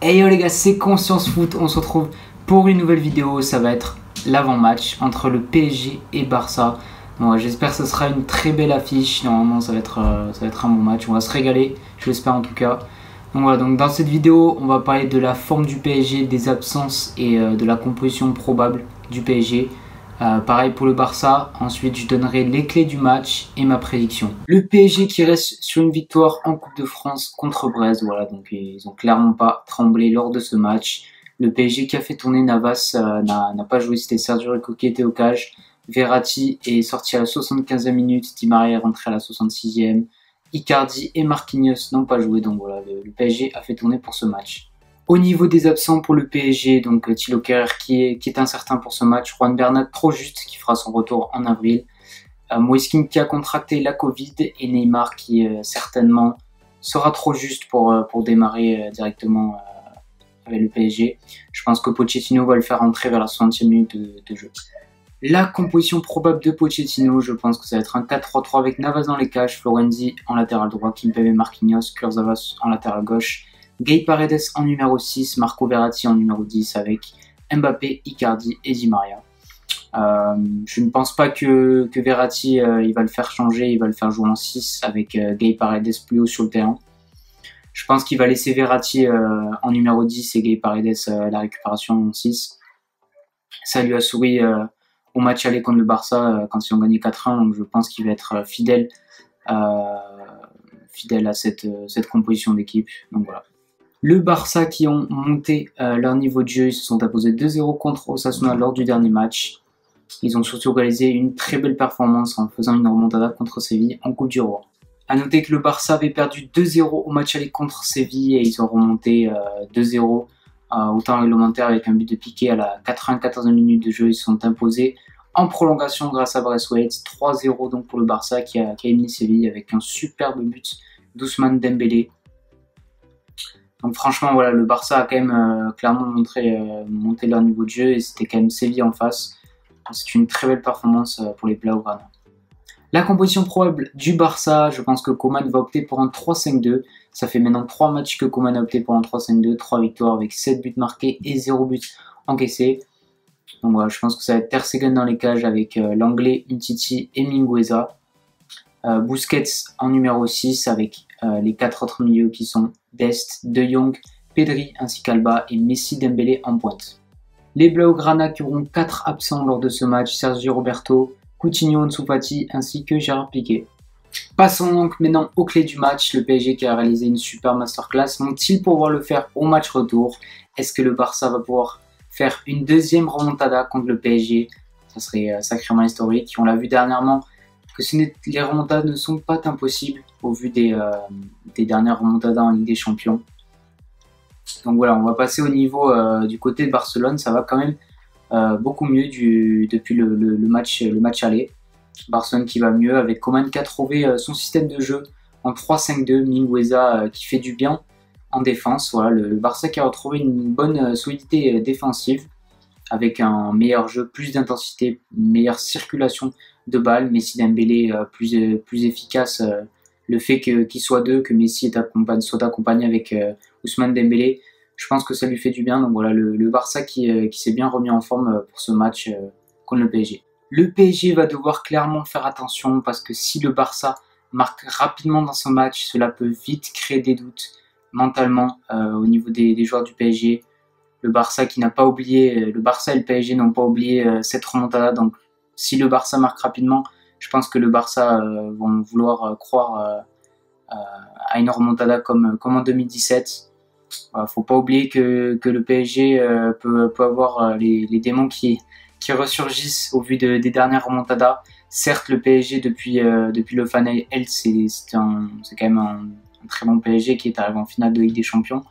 Hey yo les gars, c'est Conscience Foot, on se retrouve pour une nouvelle vidéo, ça va être l'avant-match entre le PSG et Barça. Bon, j'espère que ce sera une très belle affiche, normalement ça va être un bon match, on va se régaler, je l'espère en tout cas. Donc voilà, donc dans cette vidéo, on va parler de la forme du PSG, des absences et de la composition probable du PSG. Pareil pour le Barça, ensuite je donnerai les clés du match et ma prédiction. Le PSG qui reste sur une victoire en Coupe de France contre Brest, voilà, donc ils ont clairement pas tremblé lors de ce match. Le PSG qui a fait tourner Navas n'a pas joué, c'était Sergio Rico qui était au cage. Verratti est sorti à la 75e minute, Di Maria est rentré à la 66e. Icardi et Marquinhos n'ont pas joué, donc voilà, le PSG a fait tourner pour ce match. Au niveau des absents pour le PSG, donc Thilo Kehrer qui est incertain pour ce match, Juan Bernat trop juste qui fera son retour en avril, Moise Kean qui a contracté la Covid et Neymar qui certainement sera trop juste pour démarrer directement avec le PSG. Je pense que Pochettino va le faire entrer vers la 60e minute de jeu. La composition probable de Pochettino, je pense que ça va être un 4-3-3 avec Navas dans les cages, Florenzi en latéral droit, Kimpembe, Marquinhos, Kurzawa en latéral gauche, Gay Paredes en numéro 6, Marco Verratti en numéro 10 avec Mbappé, Icardi et Di Maria. Je ne pense pas que Verratti il va le faire changer, il va le faire jouer en 6 avec Gay Paredes plus haut sur le terrain. Je pense qu'il va laisser Verratti en numéro 10 et Gay Paredes la récupération en 6. Ça lui a souri au match aller contre le Barça quand ils ont gagné 4-1, donc je pense qu'il va être fidèle à cette composition d'équipe. Donc voilà. Le Barça qui ont monté leur niveau de jeu, ils se sont imposés 2-0 contre Osasuna lors du dernier match. Ils ont surtout réalisé une très belle performance en faisant une remontada contre Séville en Coupe du Roi. A noter que le Barça avait perdu 2-0 au match aller contre Séville et ils ont remonté 2-0 au temps réglementaire avec un but de Piqué à la 94e minute de jeu. Ils se sont imposés en prolongation grâce à Braithwaite, 3-0 donc pour le Barça qui a éliminé Séville avec un superbe but d'Ousmane Dembélé. Donc franchement, voilà, le Barça a quand même clairement monté leur niveau de jeu et c'était quand même Séville en face. C'est une très belle performance pour les Blaugrana. La composition probable du Barça, je pense que Koeman va opter pour un 3-5-2. Ça fait maintenant 3 matchs que Koeman a opté pour un 3-5-2, 3 victoires avec 7 buts marqués et 0 buts encaissés. Donc voilà, je pense que ça va être Ter Stegen dans les cages avec l'anglais Umtiti et Mingueza. Busquets en numéro 6 avec les 4 autres milieux qui sont Dest, De Jong, Pedri ainsi qu'Alba et Messi Dembélé en pointe. Les Blaugrana qui auront 4 absents lors de ce match, Sergi Roberto, Coutinho, Ansu Fati ainsi que Gérard Piqué. Passons donc maintenant aux clés du match. Le PSG qui a réalisé une super masterclass, vont-ils pouvoir le faire au match retour? Est-ce que le Barça va pouvoir faire une deuxième remontada contre le PSG? Ça serait sacrément historique. On l'a vu dernièrement que les remontadas ne sont pas impossibles au vu des dernières remontadas en Ligue des Champions. Donc voilà, on va passer au niveau du côté de Barcelone. Ça va quand même beaucoup mieux depuis le match aller. Barcelone qui va mieux avec Koeman qui a trouvé son système de jeu en 3-5-2, Mingueza qui fait du bien en défense. Voilà, le Barça qui a retrouvé une bonne solidité défensive avec un meilleur jeu, plus d'intensité, une meilleure circulation de balles. Messi Dembélé plus efficace. Le fait qu'il soit deux, que Messi soit accompagné avec Ousmane Dembélé, je pense que ça lui fait du bien. Donc voilà, le Barça qui s'est bien remis en forme pour ce match contre le PSG. Le PSG va devoir clairement faire attention parce que si le Barça marque rapidement dans ce match, cela peut vite créer des doutes mentalement au niveau des joueurs du PSG. Le Barça qui n'a pas oublié, le Barça et le PSG n'ont pas oublié cette remontada. Donc si le Barça marque rapidement, je pense que le Barça vont vouloir croire à une remontada comme en 2017. Faut pas oublier que le PSG peut avoir les démons qui ressurgissent au vu des dernières remontadas. Certes, le PSG depuis le Fan Health, c'est quand même un très bon PSG qui est arrivé en finale de Ligue des Champions.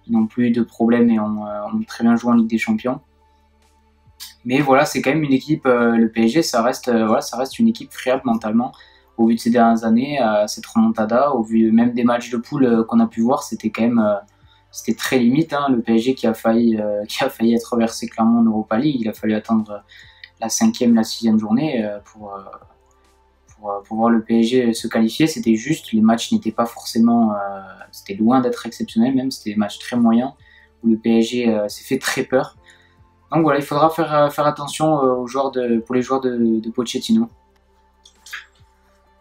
Ils n'ont plus eu de problème et ont très bien joué en Ligue des Champions. Mais voilà, c'est quand même une équipe, le PSG, ça reste une équipe friable mentalement. Au vu de ces dernières années, cette remontada, au vu même des matchs de poule qu'on a pu voir, c'était quand même c'était très limite. Hein, le PSG qui a failli être reversé clairement en Europa League. Il a fallu attendre la 5e, la 6e journée pour voir le PSG se qualifier. C'était juste, les matchs n'étaient pas forcément, c'était loin d'être exceptionnel même, c'était des matchs très moyens où le PSG s'est fait très peur. Donc voilà, il faudra faire attention pour les joueurs de Pochettino.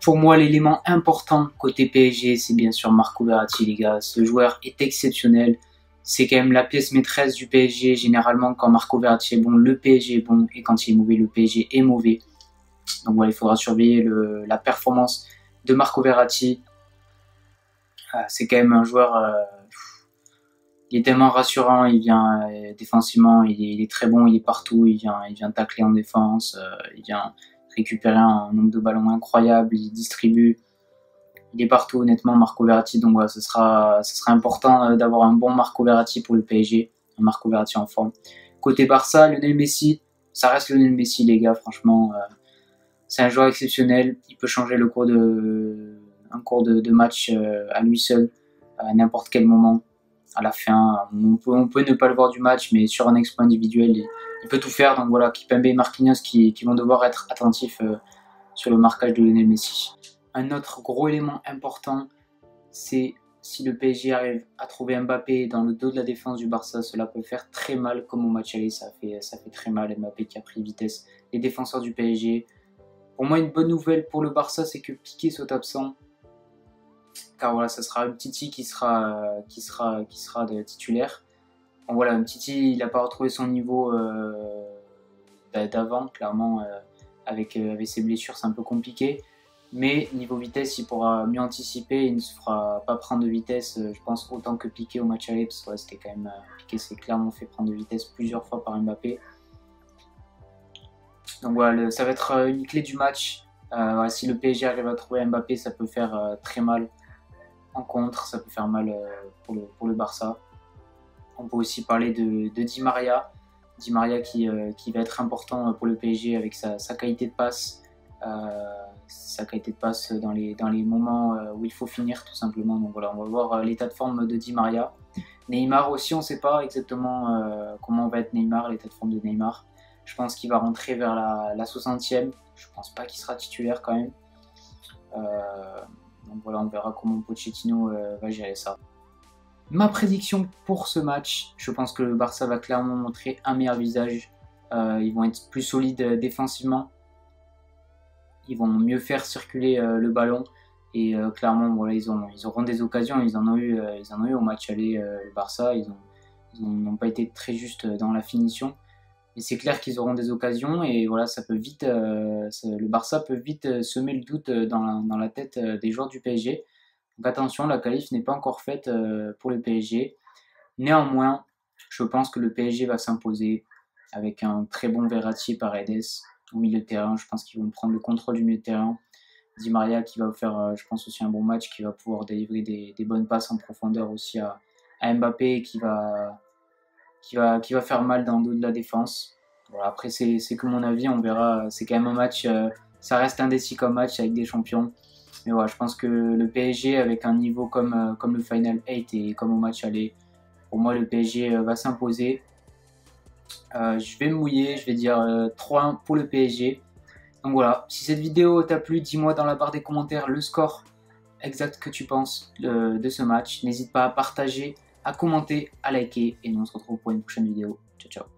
Pour moi, l'élément important côté PSG, c'est bien sûr Marco Verratti, les gars. Ce joueur est exceptionnel. C'est quand même la pièce maîtresse du PSG. Généralement, quand Marco Verratti est bon, le PSG est bon. Et quand il est mauvais, le PSG est mauvais. Donc voilà, il faudra surveiller la performance de Marco Verratti. C'est quand même un joueur... il est tellement rassurant. Il vient défensivement, il est très bon. Il est partout. Il vient tacler en défense. Il vient récupérer un nombre de ballons incroyable, il distribue, il est partout honnêtement Marco Verratti, donc voilà, ce sera important d'avoir un bon Marco Verratti pour le PSG, un Marco Verratti en forme. Côté Barça, Lionel Messi, ça reste Lionel Messi les gars, franchement, c'est un joueur exceptionnel, il peut changer un cours de match à lui seul, à n'importe quel moment. À la fin, on peut ne pas le voir du match, mais sur un exploit individuel, il peut tout faire. Donc voilà, Kimpembe et Marquinhos qui vont devoir être attentifs sur le marquage de Lionel Messi. Un autre gros élément important, c'est si le PSG arrive à trouver Mbappé dans le dos de la défense du Barça, cela peut faire très mal, comme au match aller, ça fait très mal. Mbappé qui a pris vitesse les défenseurs du PSG. Pour moi, une bonne nouvelle pour le Barça, c'est que Piqué soit absent. Car voilà, ça sera Umtiti qui sera de titulaire. Bon, voilà, Umtiti, il n'a pas retrouvé son niveau d'avant, clairement, avec ses blessures, c'est un peu compliqué. Mais niveau vitesse, il pourra mieux anticiper, il ne se fera pas prendre de vitesse, je pense, autant que Piqué au match aller, parce que ouais, c'était quand même, Piqué s'est clairement fait prendre de vitesse plusieurs fois par Mbappé. Donc voilà, ça va être une clé du match. Voilà, si le PSG arrive à trouver Mbappé, ça peut faire très mal en contre, ça peut faire mal pour le Barça. On peut aussi parler de Di Maria. Di Maria qui va être important pour le PSG avec sa qualité de passe. Sa qualité de passe dans les moments où il faut finir tout simplement. Donc voilà, on va voir l'état de forme de Di Maria. Neymar aussi, on ne sait pas exactement comment va être Neymar, l'état de forme de Neymar. Je pense qu'il va rentrer vers la 60e. Je ne pense pas qu'il sera titulaire quand même. Donc voilà, on verra comment Pochettino va gérer ça. Ma prédiction pour ce match, je pense que le Barça va clairement montrer un meilleur visage. Ils vont être plus solides défensivement. Ils vont mieux faire circuler le ballon. Et clairement, voilà, ils auront des occasions. Ils en ont eu au match aller, le Barça. Ils n'ont pas été très justes dans la finition. Mais c'est clair qu'ils auront des occasions. Et voilà, ça peut vite, le Barça peut vite semer le doute dans la tête des joueurs du PSG. Donc attention, la qualif n'est pas encore faite pour le PSG. Néanmoins, je pense que le PSG va s'imposer avec un très bon Verratti et Paredes au milieu de terrain. Je pense qu'ils vont prendre le contrôle du milieu de terrain. Di Maria qui va faire, je pense aussi un bon match, qui va pouvoir délivrer des bonnes passes en profondeur aussi à Mbappé qui va faire mal dans le dos de la défense. Voilà, après c'est que mon avis, on verra. C'est quand même un match, ça reste indécis comme match avec des champions. Mais voilà, je pense que le PSG avec un niveau comme le Final 8 et comme au match aller, pour moi le PSG va s'imposer. Je vais me mouiller, je vais dire 3-1 pour le PSG. Donc voilà, si cette vidéo t'a plu, dis-moi dans la barre des commentaires le score exact que tu penses de ce match. N'hésite pas à partager, à commenter, à liker et nous on se retrouve pour une prochaine vidéo. Ciao ciao.